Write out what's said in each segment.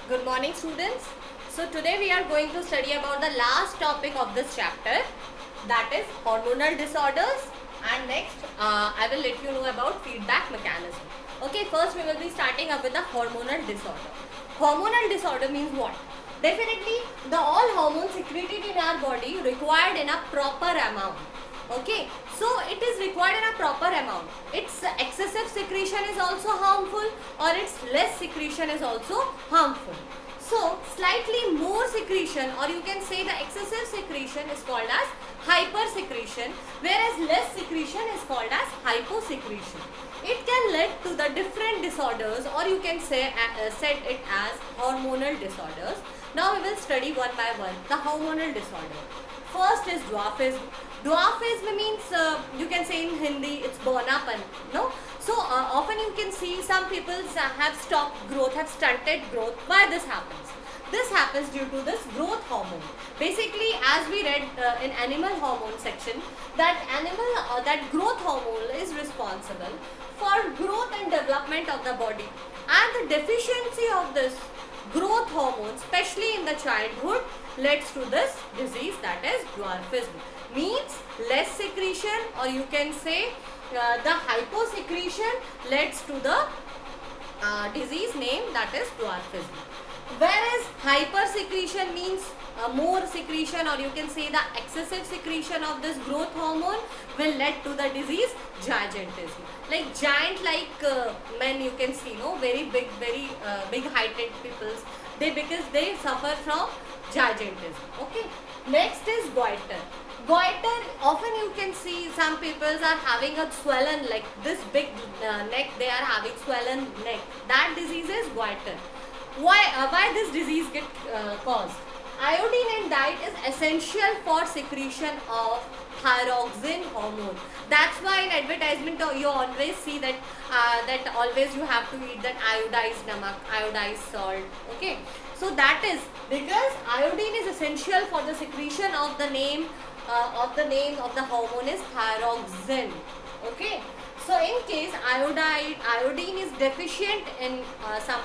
Good morning, students. So today we are going to study about the last topic of this chapter, that is hormonal disorders, and next I will let you know about feedback mechanism. Okay, first we will be starting up with the hormonal disorder. Hormonal disorder means what? Definitely the all hormones secreted in our body required in a proper amount. Okay, so it is required in a proper amount. Its excessive secretion is also harmful, or its less secretion is also harmful. So slightly more secretion, or you can say the excessive secretion, is called as hypersecretion, whereas less secretion is called as hyposecretion. It can lead to the different disorders, or you can say set it as hormonal disorders. Now we will study one by one the hormonal disorder. First is dwarfism. Dwarfism means you can say in Hindi it's bonapan. No, so often you can see some people have stopped growth, have stunted growth. Why this happens? This happens due to this growth hormone. Basically, as we read in animal hormone section, that growth hormone is responsible for growth and development of the body, and the deficiency of this growth hormone, especially in the childhood, leads to this disease, that is dwarfism. Means less secretion, or you can say the hyposecretion leads to the disease name, that is dwarfism. Whereas hypersecretion means more secretion, or you can say the excessive secretion of this growth hormone will lead to the disease gigantism. Like giant men, you can see, no, very big, very big heighted peoples, because they suffer from gigantism. Okay, next is goiter. Goiter, often you can see some people are having a swollen, like this big neck, they are having swollen neck. That disease is goiter. Why this disease get caused? Iodine in diet is essential for secretion of thyroxine hormone. That's why in advertisement you always see that that always you have to eat that iodized namak, iodized salt. Okay, so that is because iodine is essential for the secretion of the name of the hormone is thyroxine. Okay, so in case iodine is deficient in some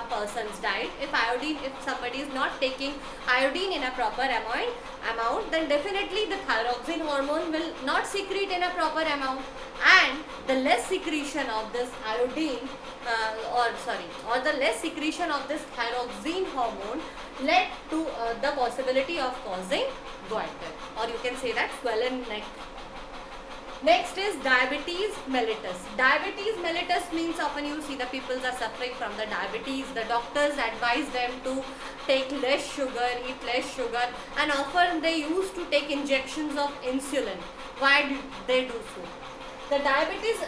person's diet, if somebody is not taking iodine in a proper amount, then definitely the thyroxine hormone will not secrete in a proper amount, and the less secretion of this iodine or the less secretion of this thyroxine hormone led to the possibility of causing goiter, or you can say that swollen neck. Next is diabetes mellitus. Diabetes mellitus means often you see the people are suffering from the diabetes. The doctors advise them to take less sugar, eat less sugar, and often they used to take injections of insulin. Why do they do so? The diabetes,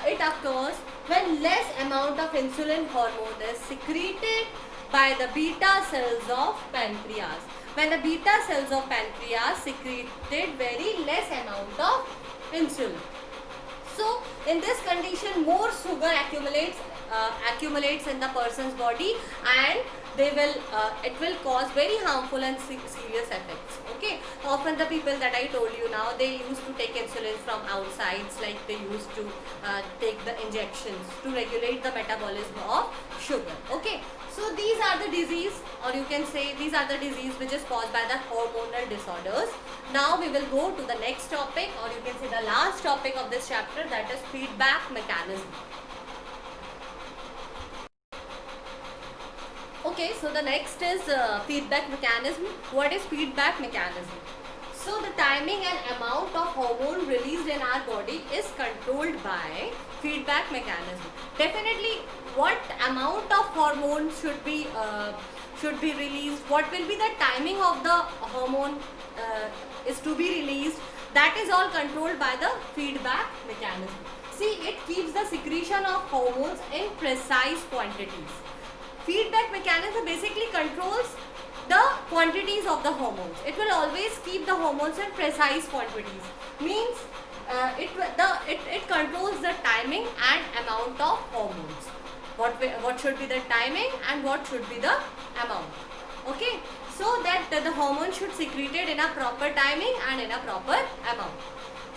it occurs when less amount of insulin hormone is secreted by the beta cells of pancreas. When the beta cells of pancreas secreted very less amount of insulin. So in this condition, more sugar accumulates in the person's body, and it will cause very harmful and serious effects. Okay, often the people that I told you now, they used to take insulin from outsides, like they used to take the injections to regulate the metabolism of sugar. Okay, so these are the disease, or you can say these are the disease which is caused by the hormonal disorders. Now we will go to the next topic, or you can say the last topic of this chapter, that is feedback mechanism. Okay, so the next is feedback mechanism. What is feedback mechanism? So the timing and amount of hormone released in our body is controlled by feedback mechanism. Definitely, what amount of hormone should be released, what will be the timing of the hormone is to be released, that is all controlled by the feedback mechanism. See, it keeps the secretion of hormones in precise quantities. Feedback mechanism basically controls the quantities of the hormones. It will always keep the hormones in precise quantities. Means it controls the timing and amount of hormones. What should be the timing and what should be the amount. Okay, so that the hormone should secreted in a proper timing and in a proper amount.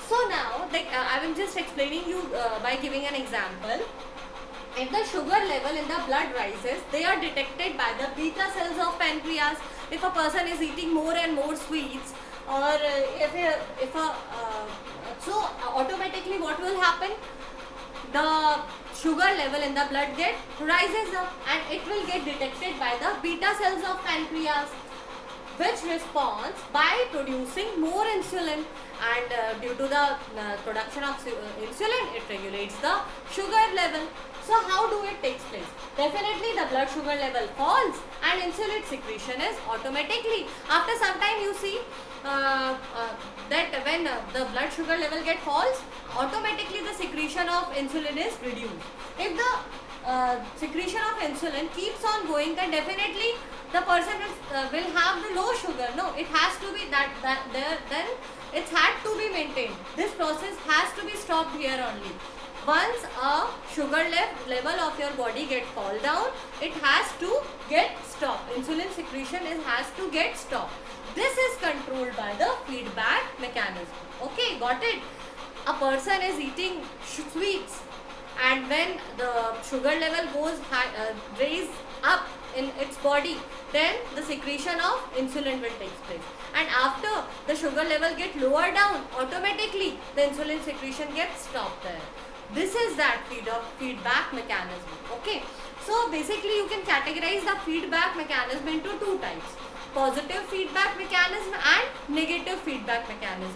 So now I am just explaining you by giving an example. If the sugar level in the blood rises, they are detected by the beta cells of pancreas. If a person is eating more and more sweets, or so automatically what will happen? The sugar level in the blood rises up, and it will get detected by the beta cells of pancreas, which responds by producing more insulin, and due to the production of insulin, it regulates the sugar level. So how do it takes place? Definitely the blood sugar level falls and insulin secretion is automatically. After some time you see that when the blood sugar level falls, automatically the secretion of insulin is reduced. If the secretion of insulin keeps on going, then definitely the person will have the low sugar. No, it has to be then it had to be maintained. This process has to be stopped here only. Once a sugar level of your body fall down, it has to get stopped. Insulin secretion has to get stopped. This is controlled by the feedback mechanism. Okay, got it? A person is eating sweets, and when the sugar level goes raise up in its body, then the secretion of insulin will take place, and after the sugar level lower down, automatically the insulin secretion gets stopped there. This is that feedback mechanism. Okay, so basically you can categorize the feedback mechanism into two types: positive feedback mechanism and negative feedback mechanism.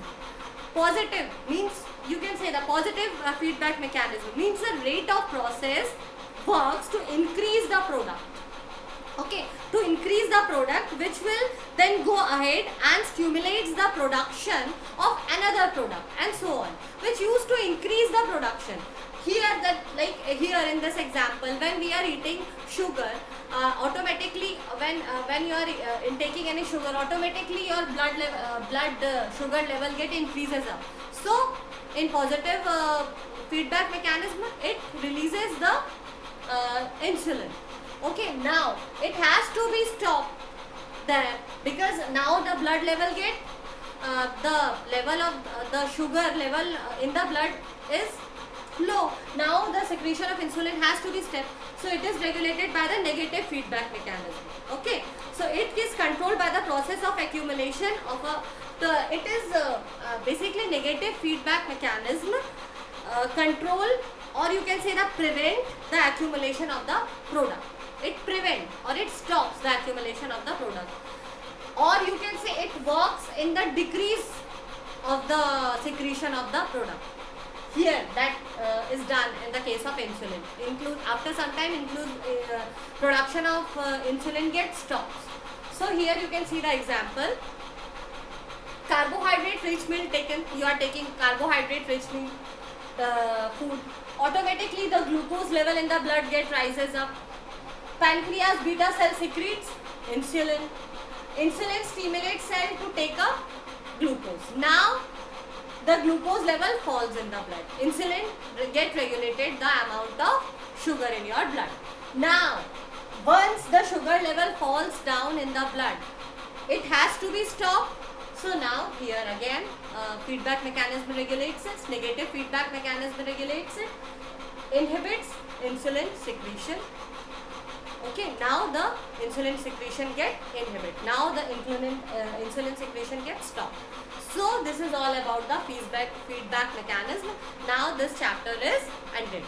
Positive means, you can say the positive feedback mechanism means the rate of process works to increase the product. Okay, to increase the product, which will then go ahead and stimulates the production of another product, and so on, which used to increase the production. Here, here in this example, when we are eating sugar, automatically when you are intaking any sugar, automatically your blood sugar level increases up. So in positive feedback mechanism, it releases the insulin. Okay, now it has to be stopped there, because now the blood level the level of the sugar level in the blood is low. Now the secretion of insulin has to be stopped, so it is regulated by the negative feedback mechanism. Okay, so it is controlled by the process of accumulation of it is basically negative feedback mechanism control, or you can say the prevent the accumulation of the product. It prevents or it stops the accumulation of the product, or you can say it works in the decrease of the secretion of the product. Here that is done in the case of insulin. After some time production of insulin stops. So here you can see the example. Carbohydrate rich meal taken. You are taking carbohydrate rich meal food. Automatically the glucose level in the blood rises up. Pancreas beta cell secretes insulin. Insulin stimulates cell to take up glucose. Now the glucose level falls in the blood. Insulin regulated the amount of sugar in your blood. Now once the sugar level falls down in the blood, it has to be stopped. So now here again feedback mechanism regulates it. Negative feedback mechanism regulates it. Inhibits insulin secretion. Okay, now the insulin secretion inhibited. Now the insulin secretion stopped. So this is all about the feedback mechanism. Now this chapter is ended.